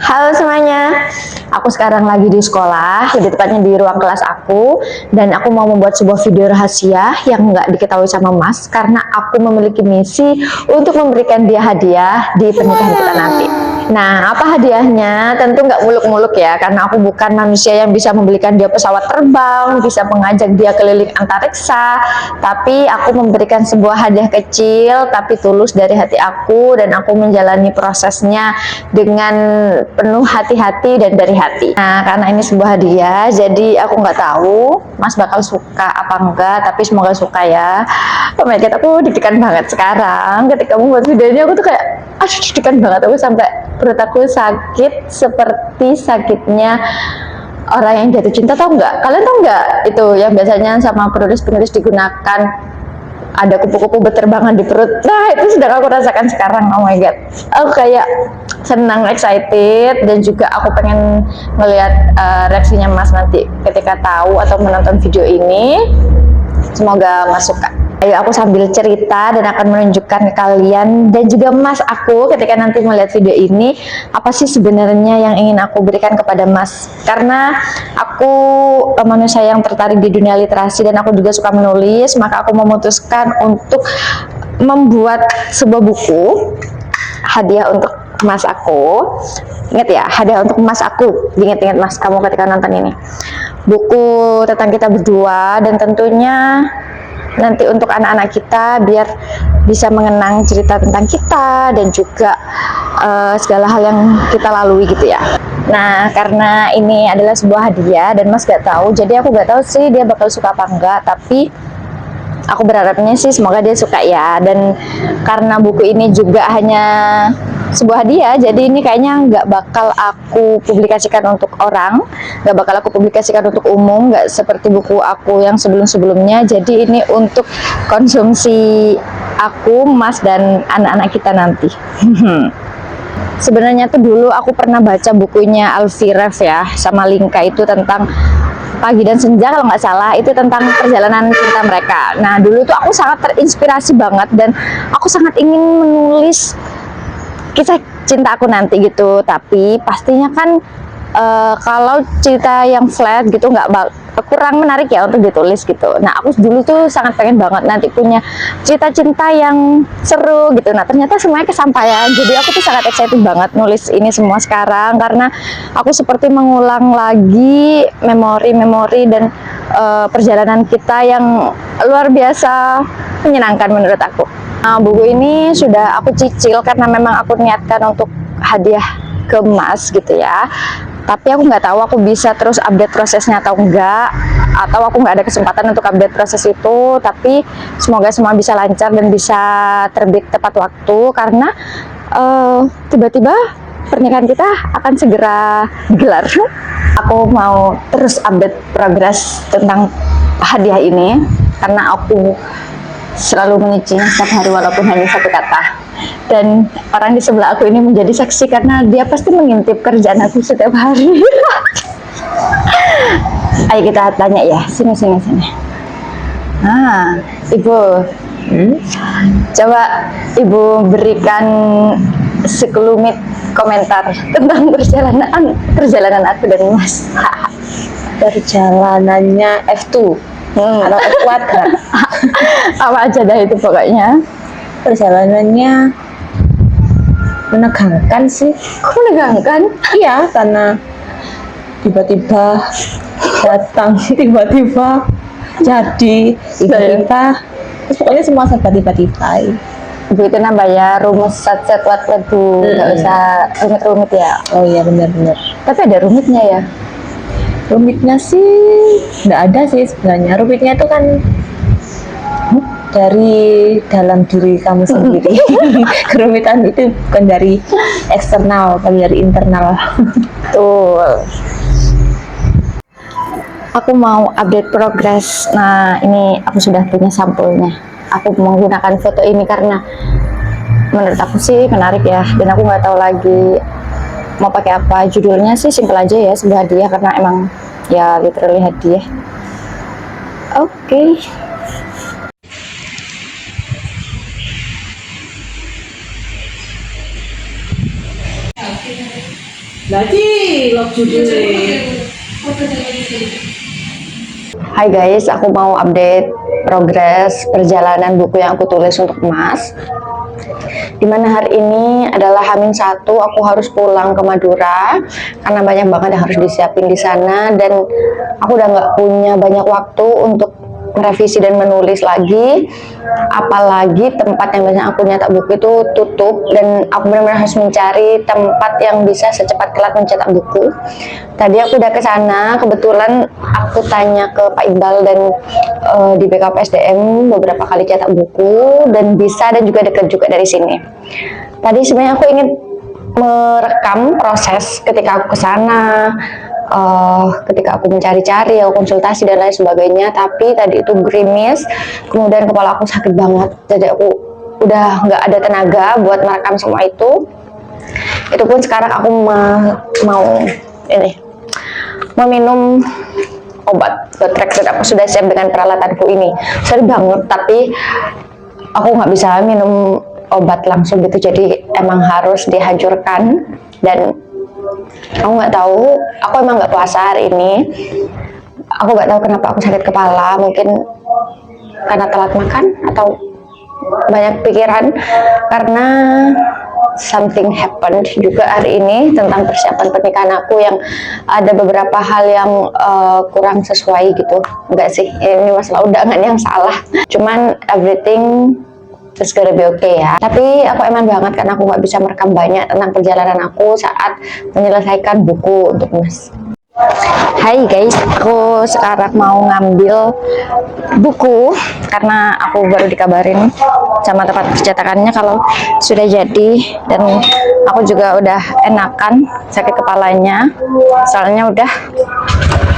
Halo semuanya, aku sekarang lagi di sekolah, lebih tepatnya di ruang kelas aku, dan aku mau membuat sebuah video rahasia yang nggak diketahui sama Mas, karena aku memiliki misi untuk memberikan dia hadiah di pernikahan kita nanti. Nah, apa hadiahnya? Tentu nggak muluk-muluk ya, karena aku bukan manusia yang bisa membelikan dia pesawat terbang, bisa mengajak dia keliling antariksa, tapi aku memberikan sebuah hadiah kecil, tapi tulus dari hati aku, dan aku menjalani prosesnya dengan penuh hati-hati dan dari hati. Nah, karena ini sebuah hadiah, jadi aku nggak tahu Mas bakal suka apa enggak, tapi semoga suka ya. Oh my god, aku deg-degan banget sekarang ketika membuat video ini. Aku tuh kayak aduh, deg-degan banget, aku sampai perut aku sakit seperti sakitnya orang yang jatuh cinta. Tau nggak? Kalian tau nggak itu yang biasanya sama penulis-penulis digunakan, ada kupu-kupu berterbangan di perut? Nah, itu sedang aku rasakan sekarang. Oh my god, aku kayak senang, excited, dan juga aku pengen melihat reaksinya Mas nanti ketika tahu atau menonton video ini. Semoga Mas suka. Ayo, aku sambil cerita dan akan menunjukkan ke kalian dan juga Mas aku ketika nanti melihat video ini, apa sih sebenarnya yang ingin aku berikan kepada Mas. Karena aku manusia yang tertarik di dunia literasi dan aku juga suka menulis, maka aku memutuskan untuk membuat sebuah buku hadiah untuk Mas aku. Ingat ya, hadiah untuk Mas aku. Ingat-ingat Mas, kamu ketika nonton ini. Buku tentang kita berdua, dan tentunya nanti untuk anak-anak kita biar bisa mengenang cerita tentang kita dan juga segala hal yang kita lalui gitu ya. Nah, karena ini adalah sebuah hadiah dan Mas gak tahu, jadi aku gak tahu sih dia bakal suka apa enggak, tapi aku berharapnya sih semoga dia suka ya. Dan karena buku ini juga hanya sebuah hadiah, jadi ini kayaknya nggak bakal aku publikasikan untuk orang, nggak bakal aku publikasikan untuk umum, nggak seperti buku aku yang sebelum-sebelumnya. Jadi ini untuk konsumsi aku, Mas, dan anak-anak kita nanti. Sebenarnya tuh dulu aku pernah baca bukunya Alfiref ya, sama Linka, itu tentang Pagi dan Senja kalau nggak salah, itu tentang perjalanan cinta mereka. Nah, dulu tuh aku sangat terinspirasi banget dan aku sangat ingin menulis kisah cinta aku nanti gitu. Tapi pastinya kan kalau cerita yang flat gitu kurang menarik ya untuk ditulis gitu. Nah, aku dulu tuh sangat pengen banget nanti punya cerita cinta yang seru gitu. Nah, ternyata semuanya kesampaian. Jadi aku tuh sangat excited banget nulis ini semua sekarang, karena aku seperti mengulang lagi memori-memori dan perjalanan kita yang luar biasa menyenangkan menurut aku. Nah, buku ini sudah aku cicil karena memang aku niatkan untuk hadiah ke Mas gitu ya. Tapi aku nggak tahu aku bisa terus update prosesnya atau enggak, atau aku nggak ada kesempatan untuk update proses itu. Tapi semoga semua bisa lancar dan bisa terbit tepat waktu, karena tiba-tiba pernikahan kita akan segera digelar. Aku mau terus update progres tentang hadiah ini, karena aku selalu menyucinya setiap hari walaupun hanya satu kata. Dan orang di sebelah aku ini menjadi saksi karena dia pasti mengintip kerjaan aku setiap hari. Ayo kita tanya ya, sini. Nah, Ibu, coba Ibu berikan sekelumit komentar tentang perjalanan aku dan Mas. Perjalanannya F2 atau F kuadrat. Apa aja dah itu pokoknya. Perjalanannya menegangkan sih. Kok menegangkan? Iya, karena tiba-tiba datang, tiba-tiba jadi, tiba-tiba terus pokoknya semua serba tiba-tiba. Ibu itu nambah ya rumus set wat Bu, nggak usah rumit-rumit ya. Oh iya, benar-benar. Tapi ada rumitnya ya. Rumitnya sih nggak ada sih sebenarnya. Rumitnya itu kan dari dalam diri kamu sendiri. Kerumitan itu bukan dari eksternal, tapi dari internal. Betul. Aku mau update progres. Nah, ini aku sudah punya sampulnya. Aku menggunakan foto ini karena menurut aku sih menarik ya, dan aku nggak tahu lagi mau pakai apa. Judulnya sih simpel aja ya, sebuah hadiah, karena emang ya literally hadiah. Oke. Lagi lo judulnya. Hai guys, aku mau update progres perjalanan buku yang aku tulis untuk Mas. Dimana hari ini adalah H-1, aku harus pulang ke Madura karena banyak banget yang harus disiapin di sana, dan aku udah nggak punya banyak waktu untuk merevisi dan menulis lagi. Apalagi tempat yang biasanya aku nyetak buku itu tutup, dan aku benar-benar harus mencari tempat yang bisa secepat kilat mencetak buku. Tadi aku udah ke sana, kebetulan aku tanya ke Pak Iqbal dan di BKP SDM beberapa kali cetak buku, dan bisa, dan juga dekat juga dari sini. Tadi sebenarnya aku ingin merekam proses ketika aku ke sana, ketika aku mencari-cari, aku konsultasi dan lain sebagainya, tapi tadi itu gerimis, kemudian kepala aku sakit banget, jadi aku udah nggak ada tenaga buat merekam semua itu. Itu pun sekarang aku mau meminum obat Gotrek, dan aku sudah siap dengan peralatanku ini. Sorry banget, tapi aku nggak bisa minum obat langsung gitu, jadi emang harus dihancurkan. Dan aku nggak tahu, aku emang nggak puasa hari ini. Aku nggak tahu kenapa aku sakit kepala, mungkin karena telat makan atau banyak pikiran, karena something happened juga hari ini tentang persiapan pernikahan aku, yang ada beberapa hal yang kurang sesuai gitu. Enggak sih, ini masalah undangan yang salah, cuman everything it's gonna be okay ya. Tapi aku eman banget karena aku nggak bisa merekam banyak tentang perjalanan aku saat menyelesaikan buku untuk Mas. Hai guys, aku sekarang mau ngambil buku karena aku baru dikabarin sama tempat percetakannya kalau sudah jadi, dan aku juga udah enakan sakit kepalanya soalnya udah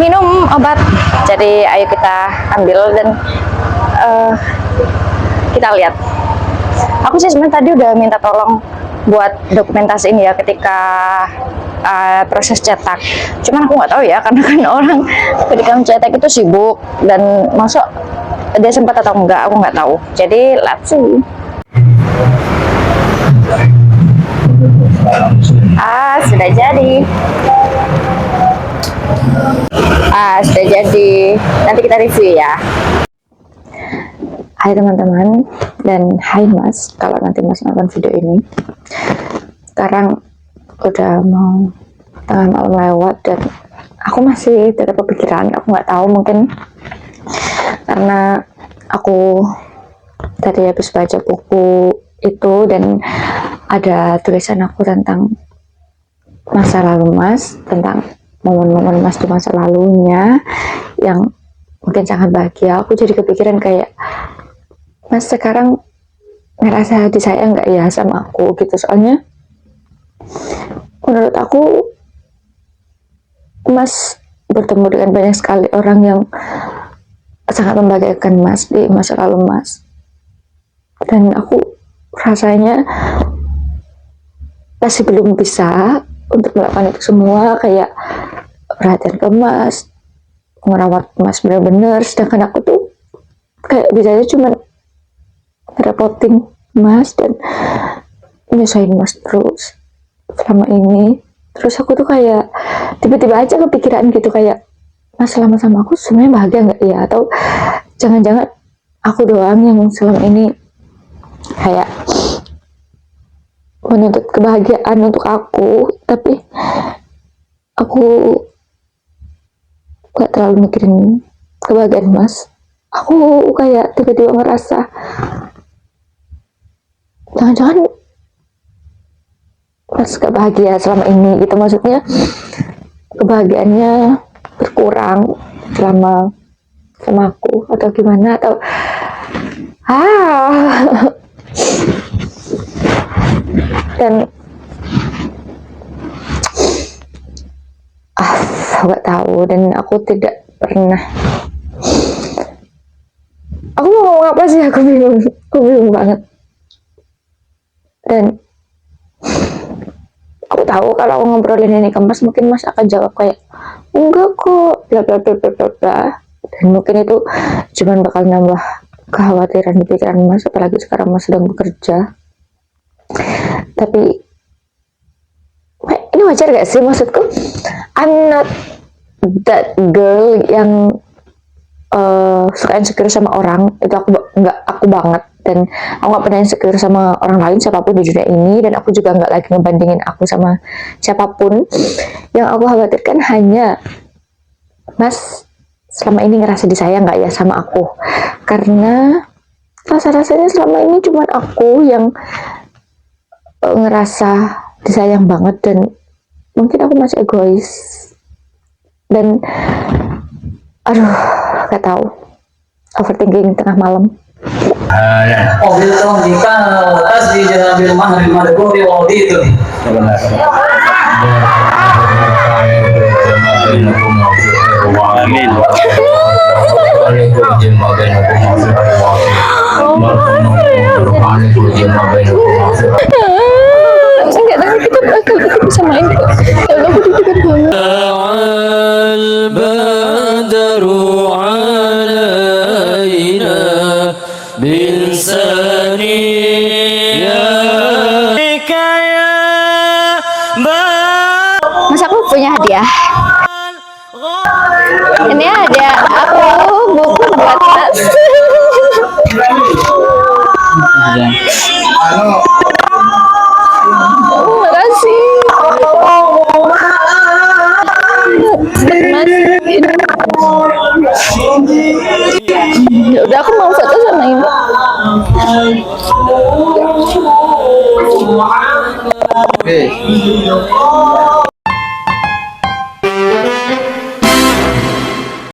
minum obat. Jadi ayo kita ambil dan kita lihat. Aku sih sebenarnya tadi udah minta tolong buat dokumentasi ini ya ketika proses cetak. Cuman aku nggak tahu ya, karena kan orang ketika mencetak itu sibuk, dan masuk dia sempat atau enggak aku nggak tahu. Jadi let's see. Sudah jadi. Sudah jadi. Nanti kita review ya. Hai teman-teman, dan hai Mas, kalau nanti Mas nonton video ini. Sekarang udah mau tengah malam lewat, dan aku masih tetap kepikiran. Aku nggak tahu, mungkin karena aku tadi habis baca buku itu, dan ada tulisan aku tentang masa lalu Mas, tentang momen-momen Mas di masa lalunya yang mungkin sangat bahagia. Aku jadi kepikiran kayak, Mas sekarang ngerasa hati saya nggak ya sama aku gitu. Soalnya menurut aku Mas bertemu dengan banyak sekali orang yang sangat membahagiakan Mas di masa lalu Mas, dan aku rasanya masih belum bisa untuk melakukan itu semua, kayak perhatian ke Mas, merawat Mas benar-benar, sedangkan aku tuh kayak bisanya cuma ngerepotin Mas dan nyusahin Mas terus selama ini. Terus aku tuh kayak tiba-tiba aja kepikiran gitu, kayak Mas selama sama aku sebenarnya bahagia nggak ya, atau jangan-jangan aku doang yang selama ini kayak menuntut kebahagiaan untuk aku, tapi aku nggak terlalu mikirin kebahagiaan Mas. Aku kayak tiba-tiba ngerasa jangan-jangan Mas gak bahagia selama ini gitu. Maksudnya kebahagiaannya berkurang selama sama aku, atau gimana, atau dan aku gak tahu, dan aku tidak pernah, aku mau ngomong apa sih, aku bingung banget. Dan aku tahu kalau aku ngobrolin ini ke Mas, mungkin Mas akan jawab kayak enggak kok, bla bla bla bla bla bla, dan mungkin itu cuman bakal nambah kekhawatiran di pikiran Mas, apalagi sekarang Mas sedang bekerja. Tapi anyway, wajar gak sih, maksudku I'm not that girl yang suka insecure sama orang. Itu nggak aku banget, dan aku nggak pernah insecure sama orang lain siapapun di dunia ini, dan aku juga nggak lagi ngebandingin aku sama siapapun. Yang aku khawatirkan hanya Mas selama ini ngerasa disayang nggak ya sama aku, karena rasa-rasanya selama ini cuma aku yang ngerasa disayang banget, dan mungkin aku masih egois, dan aduh gak tahu, overthinking tengah malam. Mobil tolong jika tas di jalan di rumah dari Madego di Wadi itu. Enggak tahu kita bakal bisa main kok. Ya Allah, aku deg-degan banget. البدر علينا بإنسانيتك يا Mas, aku punya hadiah. Ini hadiah aku, buku buat Mas. Makasih. Mas, ya udah, aku mau foto sama ibu. Oke.